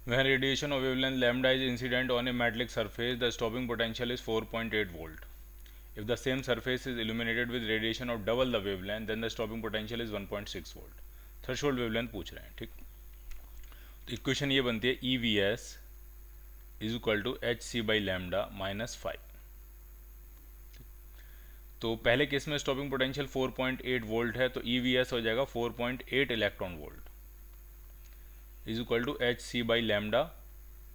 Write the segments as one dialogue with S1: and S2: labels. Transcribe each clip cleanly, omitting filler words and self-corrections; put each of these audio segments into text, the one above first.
S1: When radiation of wavelength lambda is incident on a metallic surface, the stopping potential is 4.8 volt. If the same surface is illuminated with radiation of double the wavelength, then the stopping potential is 1.6 volt. Threshold wavelength पूछ रहे हैं, ठीक। तो equation ये बनती है E V S is equal to H C by lambda minus 5। तो पहले केस में स्टॉपिंग पोटेंशियल 4.8 वोल्ट है, तो ई वी एस हो जाएगा 4.8 electron volt is equal to H C by lambda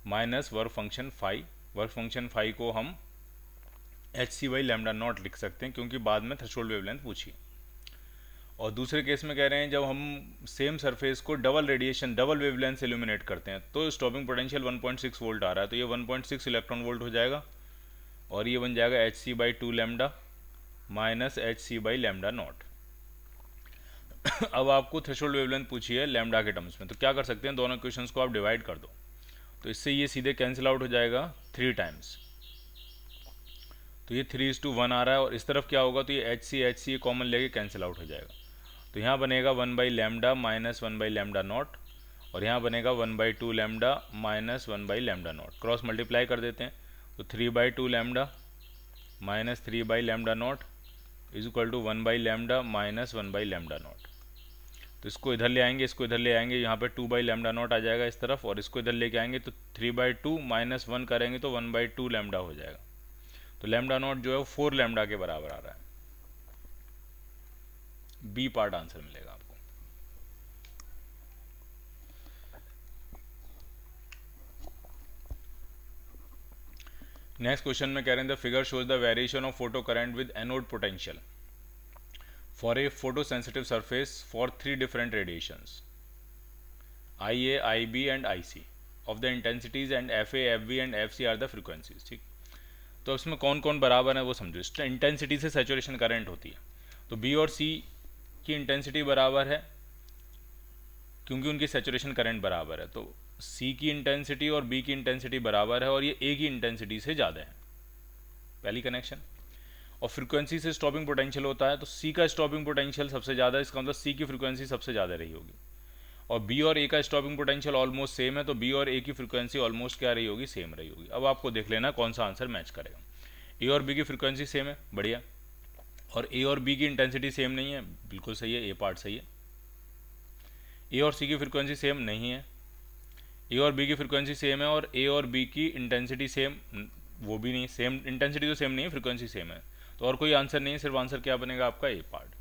S1: minus work function five. Work function five को हम H C by lambda naught लिख सकते हैं क्योंकि बाद में थ्रेशोल्ड वेवलेंथ पूछी। और दूसरे केस में कह रहे हैं जब हम सेम सरफेस को डबल रेडिएशन डबल वेवलेंथ से इल्यूमिनेट करते हैं तो स्टॉपिंग पोटेंशियल 1.6 वोल्ट आ रहा है, तो ये 1.6 इलेक्ट्रॉन वोल्ट हो जाएगा और ये बन जाएगा H C by two lambda minus H C by lambda naught. अब आपको थ्रेशोल्ड वेवलेंथ पूछी है लैमडा के टर्म्स में, तो क्या कर सकते हैं, दोनों इक्वेशंस को आप डिवाइड कर दो, तो इससे ये सीधे कैंसिल आउट हो जाएगा 3 टाइम्स। तो ये 3:1 आ रहा है और इस तरफ क्या होगा, तो ये एच सी कॉमन लेके कैंसिल आउट हो जाएगा। तो यहाँ बनेगा 1/λ माइनस 1/λ नॉट और यहाँ बनेगा 1/2 lambda minus 1/λ naught. Cross multiply कर देते हैं तो 3/2 minus 3/λ naught is equal to 1/λ minus 1/λ naught. तो इसको इधर ले आएंगे, इसको इधर ले आएंगे, यहाँ पे 2/λ नॉट आ जाएगा इस तरफ और इसको इधर लेके आएंगे तो 3/2 माइनस 1 करेंगे तो 1/2 लैमडा हो जाएगा। तो लैमडा नॉट जो है वो 4 लैमडा के बराबर आ रहा है। बी पार्ट आंसर मिलेगा आपको। नेक्स्ट क्वेश्चन में कह रहे हैं the figure shows the variation of photo current with anode potential for a photo sensitive surface for 3 different radiations IA, IB and IC of the intensities and FA, FB and FC are the frequencies, ठीक। तो इसमें कौन कौन बराबर है वो समझो। Intensity से सैचुरेशन करंट होती है, तो B और C की इंटेंसिटी बराबर है क्योंकि उनकी सैचुरेशन करंट बराबर है, तो C की इंटेंसिटी और B की इंटेंसिटी बराबर है और ये A की इंटेंसिटी से ज़्यादा है, पहली कनेक्शन। और फ्रीक्वेंसी से स्टॉपिंग पोटेंशियल होता है, तो C का स्टॉपिंग पोटेंशियल सबसे ज़्यादा है, इसका मतलब C की फ्रीक्वेंसी सबसे ज़्यादा रही होगी। और B और A का स्टॉपिंग पोटेंशियल ऑलमोस्ट सेम है, तो B और A की फ्रीक्वेंसी ऑलमोस्ट क्या रही होगी, सेम रही होगी। अब आपको देख लेना कौन सा आंसर मैच करेगा। A और B की फ्रीक्वेंसी सेम है, बढ़िया। और A और B की इंटेंसिटी सेम नहीं है, बिल्कुल सही है, A पार्ट सही है। A और C की फ्रीक्वेंसी सेम नहीं है, A और B की फ्रीक्वेंसी सेम है और A और B की इंटेंसिटी सेम, वो भी नहीं, सेम इंटेंसिटी तो सेम नहीं है, फ्रीक्वेंसी सेम है, तो और कोई आंसर नहीं है, सिर्फ आंसर क्या बनेगा आपका A part.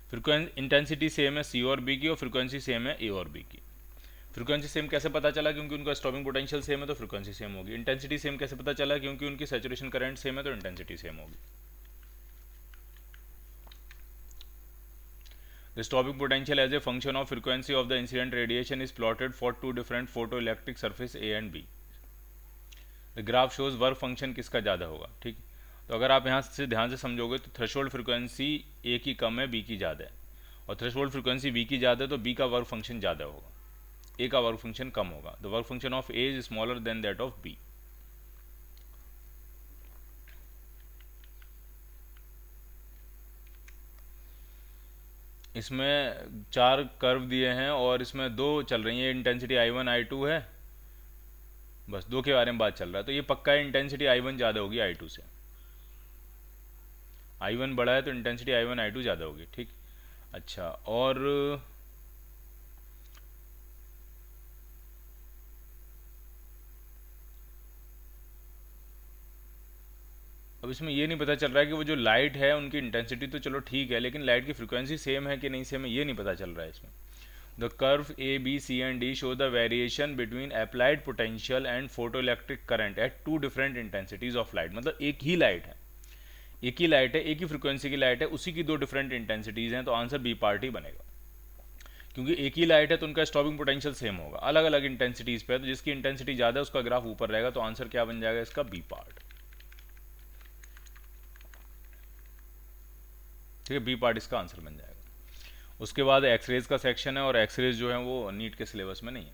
S1: Frequency intensity same है C और B की और फ्रीक्वेंसी सेम है A और B की। फ्रीक्वेंसी सेम कैसे पता चला, क्योंकि उनका स्टॉपिंग पोटेंशियल सेम है तो फ्रीक्वेंसी सेम होगी। इंटेंसिटी सेम कैसे पता चला, क्योंकि उनकी सैचुरेशन करंट सेम है तो इंटेंसिटी सेम होगी। The stopping potential as a function of frequency of the incident radiation is plotted for 2 different photoelectric surface A and B. The graph shows work function किसका ज़्यादा होगा, ठीक। तो अगर आप यहाँ से ध्यान से समझोगे तो थ्रेशोल्ड फ्रीक्वेंसी A की कम है, B की ज़्यादा है, और थ्रेशोल्ड फ्रीक्वेंसी B की ज़्यादा है तो B का वर्क फंक्शन ज़्यादा होगा, A का वर्क फंक्शन कम होगा। The work function of A is smaller than that of B। इसमें 4 कर्व दिए हैं और इसमें 2 चल रही है, इंटेंसिटी I1 I2 है, बस 2 के बारे में बात चल रहा है, तो ये पक्का है इंटेंसिटी I1 ज़्यादा होगी I2 से। I1 बड़ा है तो इंटेंसिटी I1 I2 ज़्यादा होगी, ठीक। अच्छा, और अब इसमें ये नहीं पता चल रहा है कि वो जो लाइट है उनकी इंटेंसिटी तो चलो ठीक है, लेकिन लाइट की फ्रीक्वेंसी सेम है कि नहीं सेम है, ये नहीं पता चल रहा है इसमें। The curve A, B, C and D show the variation between applied potential and photoelectric current at 2 different intensities of light। मतलब एक ही लाइट है, एक ही लाइट है, एक ही फ्रीक्वेंसी की लाइट है, उसी की 2 डिफरेंट इंटेंसिटीज़ हैं, तो आंसर बी पार्ट ही बनेगा। क्योंकि एक ही लाइट है तो उनका स्टॉपिंग पोटेंशियल सेम होगा, अलग अलग इंटेंसिटीज़ पे है, तो जिसकी इंटेंसिटी ज़्यादा है उसका ग्राफ ऊपर रहेगा, तो आंसर क्या बन जाएगा इसका, बी पार्ट। ठीक है, बी पार्ट इसका आंसर बन जाएगा। उसके बाद एक्सरेज का सेक्शन है और एक्सरेज जो है वो नीट के सिलेबस में नहीं है।